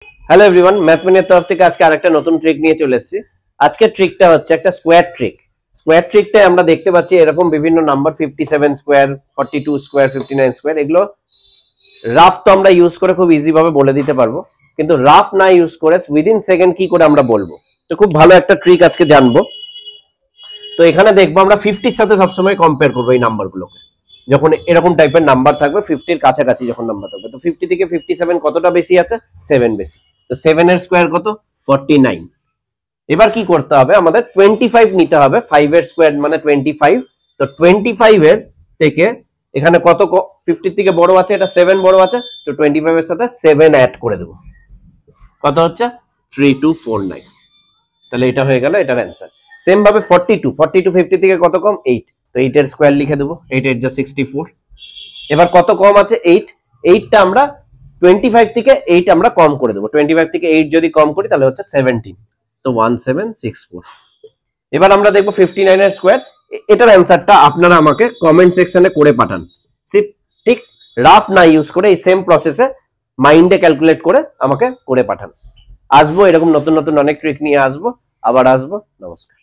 Hello everyone, ম্যাথমেনের তরফ থেকে আজকে আরেকটা নতুন ট্রিক নিয়ে চলে এসেছি। আজকের ট্রিকটা হচ্ছে একটা স্কোয়ার ট্রিক। স্কোয়ার ট্রিকটায় আমরা দেখতে পাচ্ছি এরকম বিভিন্ন নাম্বার 57 স্কোয়ার, 42 স্কোয়ার, 59 স্কোয়ার, এগুলো রাফ তো আমরা ইউজ করে খুব ইজি ভাবে বলে দিতে পারবো, কিন্তু রাফ না ইউজ করে উইদিন সেকেন্ড কি করে আমরা বলবো, তো খুব ভালো একটা ট্রিক আজকে জানবো। তো এখানে দেখবো আমরা 50-র সাথে সবসময় কম্পেয়ার করবো এই নাম্বারগুলোকে। যখন এরকম টাইপের নাম্বার থাকবে 50-র কাছাকাছি যখন নাম্বার থাকবে, তো 50 থেকে 57 কতটা বেশি আছে? 7 বেশি। তো 7 এর স্কোয়ার কত? 49। এবার কি করতে হবে, আমাদের 25 নিতে হবে। 5 এর স্কোয়ার মানে 25। তো 25 এর থেকে এখানে কত 50 থেকে বড় আছে, এটা 7 বড় আছে, তো 25 এর সাথে 7 অ্যাড করে দেবো। কত হচ্ছে? 3249। তাহলে এটা হয়ে গেল এটার অ্যান্সার। সেম ভাবে 42 50 থেকে কত কম? 8। তো 8 এর স্কোয়ার লিখে দেবো। 8 8 যা 64। এবার কত কম আছে? 8। 8টা আমরা 25 থেকে 8 আমরা কম করে দেবো। 25 থেকে 8 যদি কম করি তাহলে হচ্ছে 17। তো 1764। এবার আমরা দেখবো 59 এর স্কোয়ার। এটার অ্যান্সারটা আপনারা আমাকে কমেন্ট সেকশনে করে পাঠান। ঠিক রাফ না ইউজ করে এই সেম প্রসেসে মাইন্ডে ক্যালকুলেট করে আমাকে করে পাঠান। আসবো এরকম নতুন নতুন অনেক ট্রিক নিয়ে আসবো, আবার আসবো। নমস্কার।